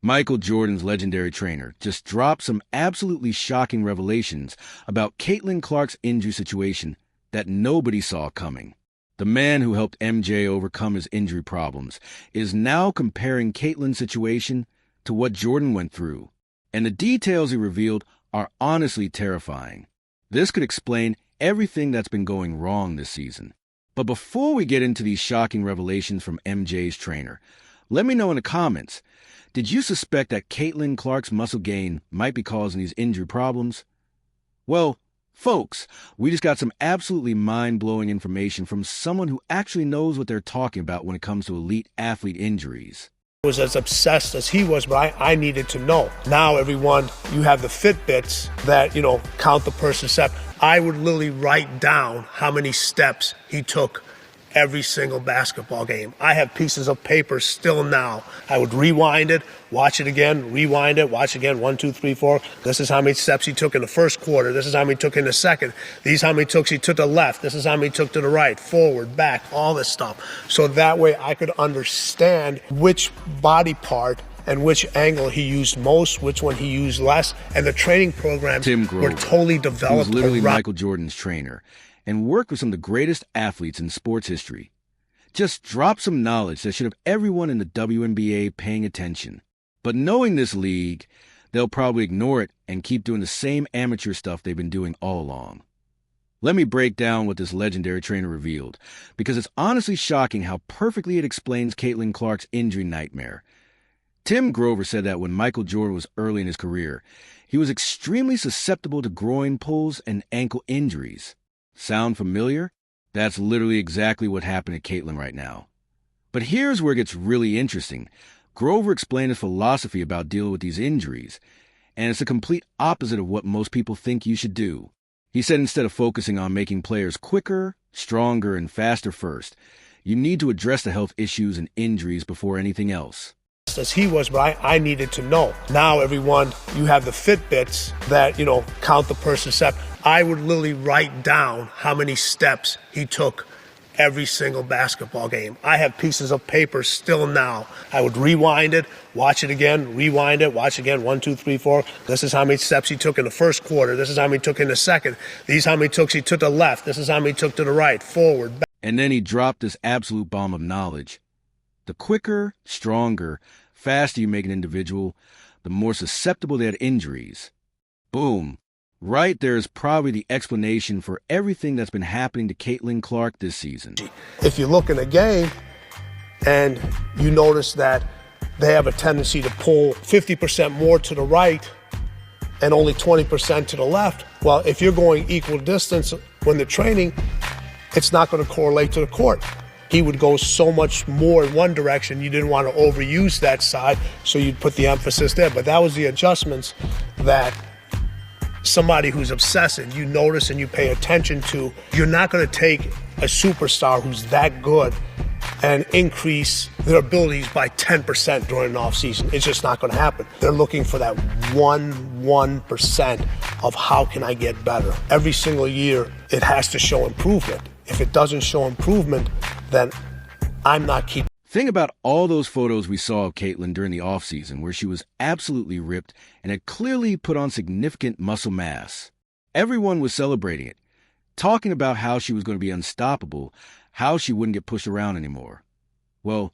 Michael Jordan's legendary trainer just dropped some absolutely shocking revelations about Caitlin Clark's injury situation that nobody saw coming. The man who helped MJ overcome his injury problems is now comparing Caitlin's situation to what Jordan went through, and the details he revealed are honestly terrifying. This could explain everything that's been going wrong this season. But before we get into these shocking revelations from MJ's trainer, let me know in the comments, did you suspect that Caitlin Clark's muscle gain might be causing these injury problems? Well, folks, we just got some absolutely mind-blowing information from someone who actually knows what they're talking about when it comes to elite athlete injuries. Was as obsessed as he was, but I needed to know. Now, everyone, you have the Fitbits that, count the person's step. I would literally write down how many steps he took every single basketball game. I have pieces of paper still now. I would rewind it, watch it again, rewind it, watch again, 1, 2, 3, 4. This is how many steps he took in the first quarter. This is how many took in the second. These how many took he took to the left. This is how many took to the right, forward, back, all this stuff. So that way I could understand which body part and which angle he used most, which one he used less. And the training programs were totally developed. He was literally Michael Jordan's trainer and worked with some of the greatest athletes in sports history. Just drop some knowledge that should have everyone in the WNBA paying attention. But knowing this league, they'll probably ignore it and keep doing the same amateur stuff they've been doing all along. Let me break down what this legendary trainer revealed, because it's honestly shocking how perfectly it explains Caitlin Clark's injury nightmare. Tim Grover said that when Michael Jordan was early in his career, he was extremely susceptible to groin pulls and ankle injuries. Sound familiar? That's literally exactly what happened to Caitlin right now. But here's where it gets really interesting. Grover explained his philosophy about dealing with these injuries, and it's the complete opposite of what most people think you should do. He said instead of focusing on making players quicker, stronger, and faster first, you need to address the health issues and injuries before anything else. As he was, but I needed to know. Now, everyone, you have the Fitbits that, count the person's step. I would literally write down how many steps he took every single basketball game. I have pieces of paper still now. I would rewind it, watch it again, rewind it, watch again, 1, 2, 3, 4. This is how many steps he took in the first quarter. This is how many took in the second. These how many took he took to the left. This is how many took to the right, forward, back. And then he dropped this absolute bomb of knowledge. The quicker, stronger, faster you make an individual, the more susceptible they had injuries. Boom. Right there is probably the explanation for everything that's been happening to Caitlin Clark this season. If you look in a game and you notice that they have a tendency to pull 50% more to the right and only 20% to the left, well, if you're going equal distance when they're training, it's not going to correlate to the court. He would go so much more in one direction. You didn't want to overuse that side, so you'd put the emphasis there. But that was the adjustments that somebody who's obsessive, you notice and you pay attention to. You're not going to take a superstar who's that good and increase their abilities by 10% during an off season. It's just not going to happen. They're looking for that 1% of how can I get better. Every single year, it has to show improvement. If it doesn't show improvement, then I'm not keeping. Think about all those photos we saw of Caitlin during the offseason where she was absolutely ripped and had clearly put on significant muscle mass. Everyone was celebrating it, talking about how she was going to be unstoppable, how she wouldn't get pushed around anymore. Well,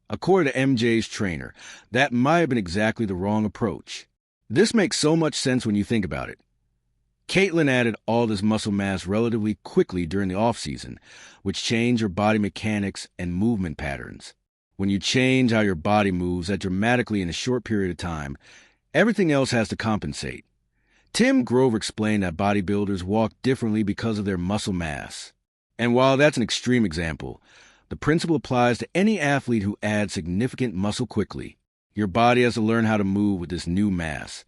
according to MJ's trainer, that might have been exactly the wrong approach. This makes so much sense when you think about it. Caitlin added all this muscle mass relatively quickly during the offseason, which changed her body mechanics and movement patterns. When you change how your body moves that dramatically in a short period of time, everything else has to compensate. Tim Grover explained that bodybuilders walk differently because of their muscle mass. And while that's an extreme example, the principle applies to any athlete who adds significant muscle quickly. Your body has to learn how to move with this new mass.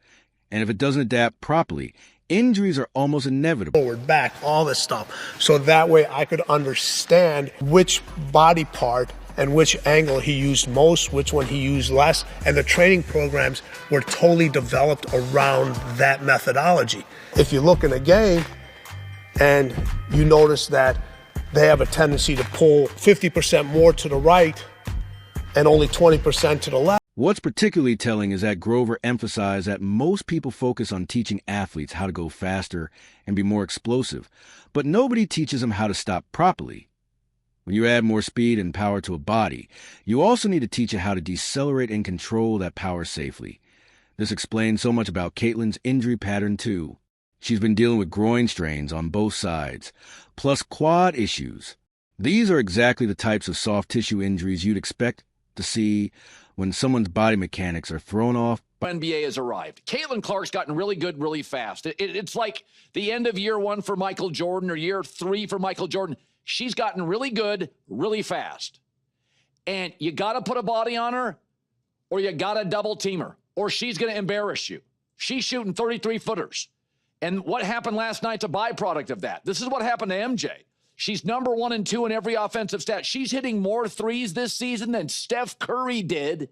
And if it doesn't adapt properly, injuries are almost inevitable. Forward, back, all this stuff. So that way I could understand which body part and which angle he used most, which one he used less. And the training programs were totally developed around that methodology. If you look in a game and you notice that they have a tendency to pull 50% more to the right and only 20% to the left. What's particularly telling is that Grover emphasized that most people focus on teaching athletes how to go faster and be more explosive, but nobody teaches them how to stop properly. When you add more speed and power to a body, you also need to teach it how to decelerate and control that power safely. This explains so much about Caitlin's injury pattern, too. She's been dealing with groin strains on both sides, plus quad issues. These are exactly the types of soft tissue injuries you'd expect to see when someone's body mechanics are thrown off. WNBA has arrived. Caitlin Clark's gotten really good really fast. It's like the end of year 1 for Michael Jordan or year 3 for Michael Jordan. She's gotten really good really fast. And you got to put a body on her or you got to double team her or she's going to embarrass you. She's shooting 33-footers. And what happened last night's a byproduct of that. This is what happened to MJ. She's number 1 and 2 in every offensive stat. She's hitting more threes this season than Steph Curry did.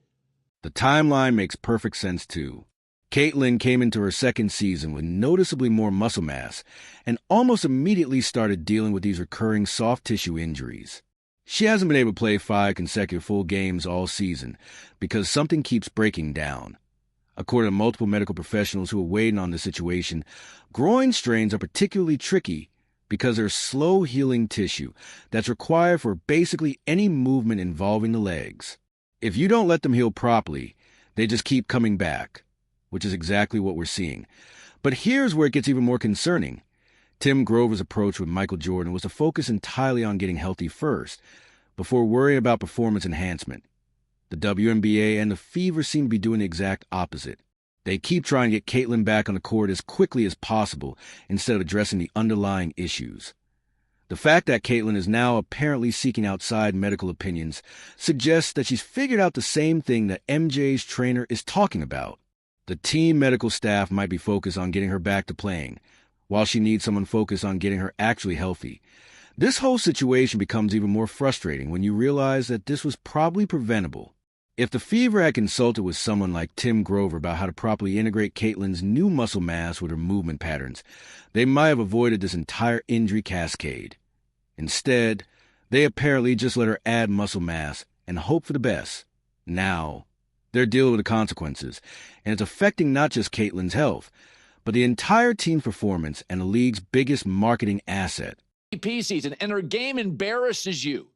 The timeline makes perfect sense, too. Caitlin came into her second season with noticeably more muscle mass and almost immediately started dealing with these recurring soft tissue injuries. She hasn't been able to play 5 consecutive full games all season because something keeps breaking down. According to multiple medical professionals who are waiting on the situation, groin strains are particularly tricky because they're slow-healing tissue that's required for basically any movement involving the legs. If you don't let them heal properly, they just keep coming back, which is exactly what we're seeing. But here's where it gets even more concerning. Tim Grover's approach with Michael Jordan was to focus entirely on getting healthy first, before worrying about performance enhancement. The WNBA and the Fever seem to be doing the exact opposite. They keep trying to get Caitlin back on the court as quickly as possible instead of addressing the underlying issues. The fact that Caitlin is now apparently seeking outside medical opinions suggests that she's figured out the same thing that MJ's trainer is talking about. The team medical staff might be focused on getting her back to playing, while she needs someone focused on getting her actually healthy. This whole situation becomes even more frustrating when you realize that this was probably preventable. If the Fever had consulted with someone like Tim Grover about how to properly integrate Caitlin's new muscle mass with her movement patterns, they might have avoided this entire injury cascade. Instead, they apparently just let her add muscle mass and hope for the best. Now, they're dealing with the consequences, and it's affecting not just Caitlin's health, but the entire team's performance and the league's biggest marketing asset. MVP season, and her game embarrasses you.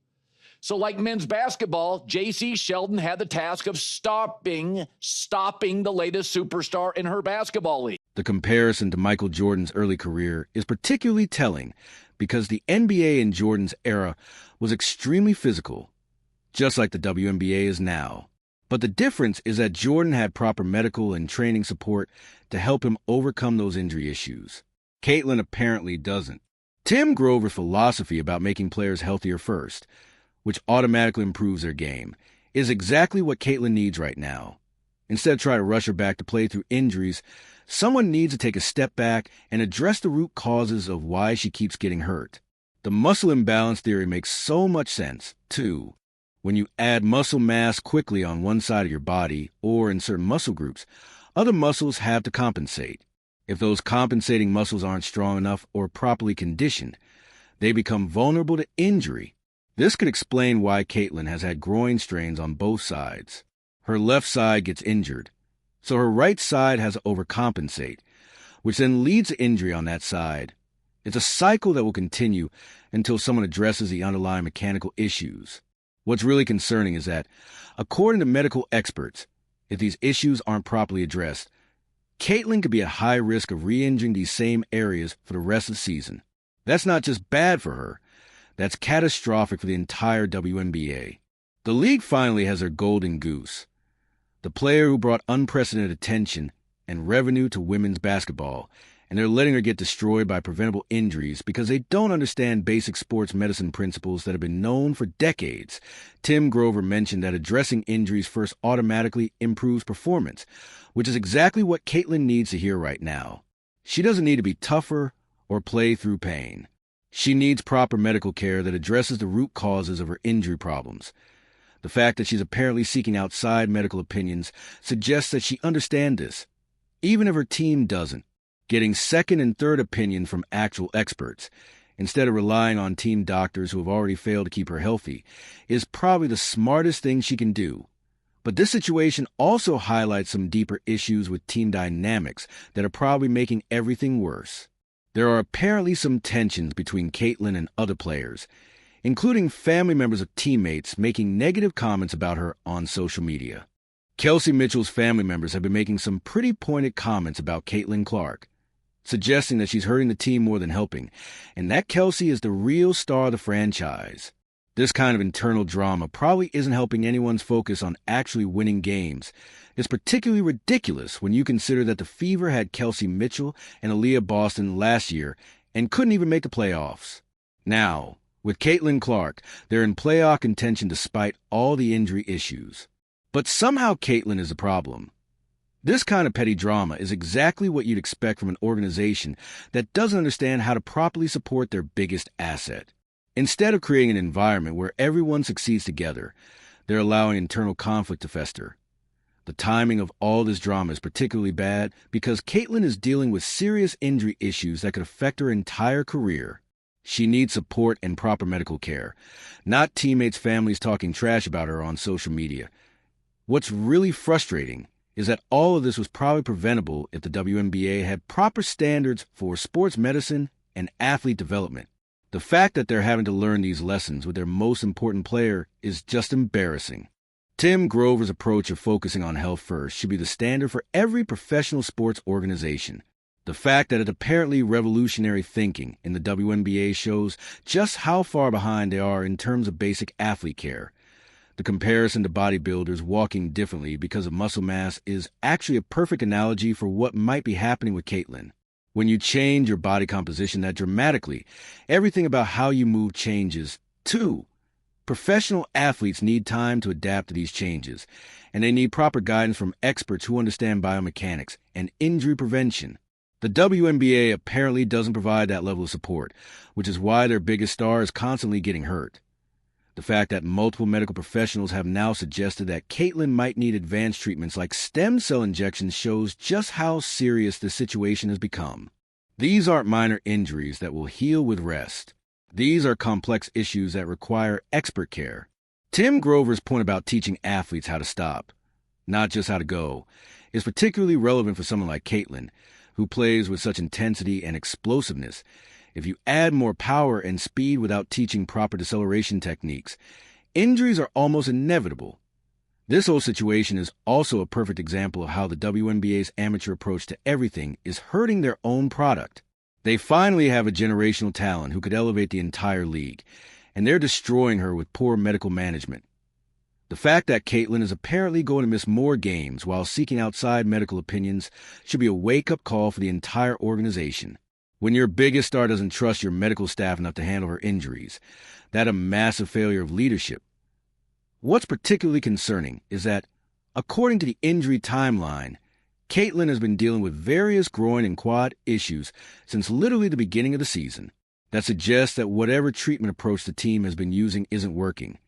So like men's basketball, J.C. Sheldon had the task of stopping the latest superstar in her basketball league. The comparison to Michael Jordan's early career is particularly telling because the NBA in Jordan's era was extremely physical, just like the WNBA is now. But the difference is that Jordan had proper medical and training support to help him overcome those injury issues. Caitlin apparently doesn't. Tim Grover's philosophy about making players healthier first, which automatically improves their game, is exactly what Caitlin needs right now. Instead of trying to rush her back to play through injuries, someone needs to take a step back and address the root causes of why she keeps getting hurt. The muscle imbalance theory makes so much sense, too. When you add muscle mass quickly on one side of your body, or in certain muscle groups, other muscles have to compensate. If those compensating muscles aren't strong enough or properly conditioned, they become vulnerable to injury. This could explain why Caitlin has had groin strains on both sides. Her left side gets injured, so her right side has to overcompensate, which then leads to injury on that side. It's a cycle that will continue until someone addresses the underlying mechanical issues. What's really concerning is that, according to medical experts, if these issues aren't properly addressed, Caitlin could be at high risk of re-injuring these same areas for the rest of the season. That's not just bad for her, that's catastrophic for the entire WNBA. The league finally has their golden goose, the player who brought unprecedented attention and revenue to women's basketball, and they're letting her get destroyed by preventable injuries because they don't understand basic sports medicine principles that have been known for decades. Tim Grover mentioned that addressing injuries first automatically improves performance, which is exactly what Caitlin needs to hear right now. She doesn't need to be tougher or play through pain. She needs proper medical care that addresses the root causes of her injury problems. The fact that she's apparently seeking outside medical opinions suggests that she understands this, even if her team doesn't. Getting second and third opinion from actual experts, instead of relying on team doctors who have already failed to keep her healthy, is probably the smartest thing she can do, But this situation also highlights some deeper issues with team dynamics that are probably making everything worse. There are apparently some tensions between Caitlin and other players, including family members of teammates making negative comments about her on social media. Kelsey Mitchell's family members have been making some pretty pointed comments about Caitlin Clark, suggesting that she's hurting the team more than helping, and that Kelsey is the real star of the franchise. This kind of internal drama probably isn't helping anyone's focus on actually winning games. It's particularly ridiculous when you consider that the Fever had Kelsey Mitchell and Aaliyah Boston last year and couldn't even make the playoffs. Now, with Caitlin Clark, they're in playoff contention despite all the injury issues. But somehow Caitlin is the problem. This kind of petty drama is exactly what you'd expect from an organization that doesn't understand how to properly support their biggest asset. Instead of creating an environment where everyone succeeds together, they're allowing internal conflict to fester. The timing of all this drama is particularly bad because Caitlin is dealing with serious injury issues that could affect her entire career. She needs support and proper medical care, not teammates' families talking trash about her on social media. What's really frustrating is that all of this was probably preventable if the WNBA had proper standards for sports medicine and athlete development. The fact that they're having to learn these lessons with their most important player is just embarrassing. Tim Grover's approach of focusing on health first should be the standard for every professional sports organization. The fact that it's apparently revolutionary thinking in the WNBA shows just how far behind they are in terms of basic athlete care. The comparison to bodybuilders walking differently because of muscle mass is actually a perfect analogy for what might be happening with Caitlin. When you change your body composition that dramatically, everything about how you move changes, too. Professional athletes need time to adapt to these changes, and they need proper guidance from experts who understand biomechanics and injury prevention. The WNBA apparently doesn't provide that level of support, which is why their biggest star is constantly getting hurt. The fact that multiple medical professionals have now suggested that Caitlin might need advanced treatments like stem cell injections shows just how serious the situation has become. These aren't minor injuries that will heal with rest. These are complex issues that require expert care. Tim Grover's point about teaching athletes how to stop, not just how to go, is particularly relevant for someone like Caitlin, who plays with such intensity and explosiveness. If you add more power and speed without teaching proper deceleration techniques, injuries are almost inevitable. This whole situation is also a perfect example of how the WNBA's amateur approach to everything is hurting their own product. They finally have a generational talent who could elevate the entire league, and they're destroying her with poor medical management. The fact that Caitlin is apparently going to miss more games while seeking outside medical opinions should be a wake-up call for the entire organization. When your biggest star doesn't trust your medical staff enough to handle her injuries, that's a massive failure of leadership. What's particularly concerning is that, according to the injury timeline, Caitlin has been dealing with various groin and quad issues since literally the beginning of the season. That suggests that whatever treatment approach the team has been using isn't working.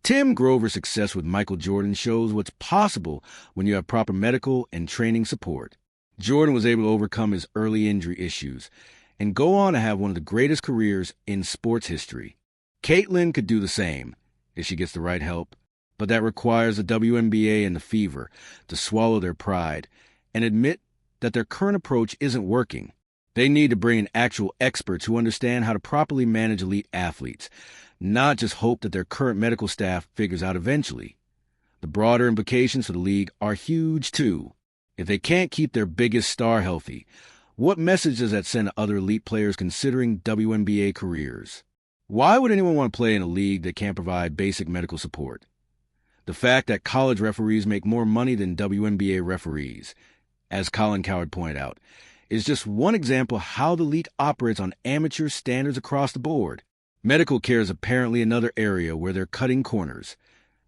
Tim Grover's success with Michael Jordan shows what's possible when you have proper medical and training support. Jordan was able to overcome his early injury issues and go on to have one of the greatest careers in sports history. Caitlin could do the same if she gets the right help, but that requires the WNBA and the Fever to swallow their pride and admit that their current approach isn't working. They need to bring in actual experts who understand how to properly manage elite athletes, not just hope that their current medical staff figures out eventually. The broader implications for the league are huge, too. If they can't keep their biggest star healthy, what message does that send to other elite players considering WNBA careers? Why would anyone want to play in a league that can't provide basic medical support? The fact that college referees make more money than WNBA referees, as Colin Cowherd pointed out, is just one example of how the league operates on amateur standards across the board. Medical care is apparently another area where they're cutting corners.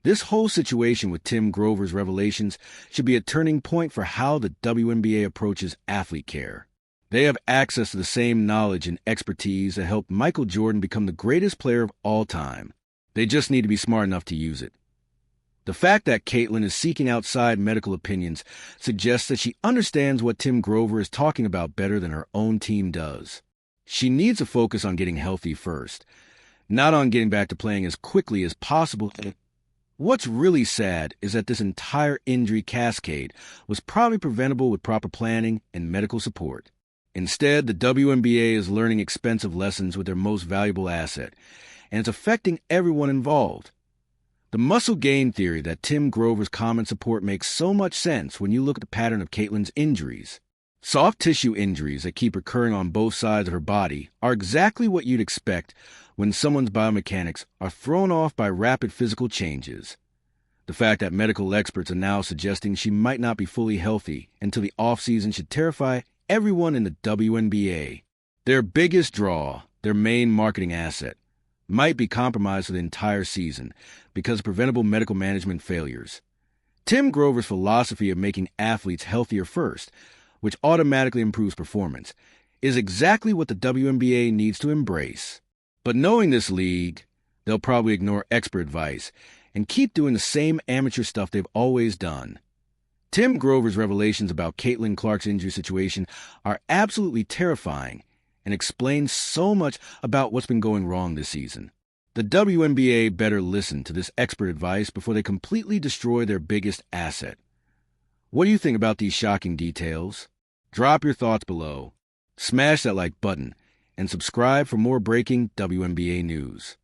This whole situation with Tim Grover's revelations should be a turning point for how the WNBA approaches athlete care. They have access to the same knowledge and expertise that helped Michael Jordan become the greatest player of all time. They just need to be smart enough to use it. The fact that Caitlin is seeking outside medical opinions suggests that she understands what Tim Grover is talking about better than her own team does. She needs to focus on getting healthy first, not on getting back to playing as quickly as possible. What's really sad is that this entire injury cascade was probably preventable with proper planning and medical support. Instead, the WNBA is learning expensive lessons with their most valuable asset, and it's affecting everyone involved. The muscle gain theory that Tim Grover's comments support makes so much sense when you look at the pattern of Caitlin's injuries. Soft tissue injuries that keep recurring on both sides of her body are exactly what you'd expect when someone's biomechanics are thrown off by rapid physical changes. The fact that medical experts are now suggesting she might not be fully healthy until the offseason should terrify everyone in the WNBA. Their biggest draw, their main marketing asset, might be compromised for the entire season because of preventable medical management failures. Tim Grover's philosophy of making athletes healthier first, which automatically improves performance, is exactly what the WNBA needs to embrace. But knowing this league, they'll probably ignore expert advice and keep doing the same amateur stuff they've always done. Tim Grover's revelations about Caitlin Clark's injury situation are absolutely terrifying and explain so much about what's been going wrong this season. The WNBA better listen to this expert advice before they completely destroy their biggest asset. What do you think about these shocking details? Drop your thoughts below. Smash that like button and subscribe for more breaking WNBA news.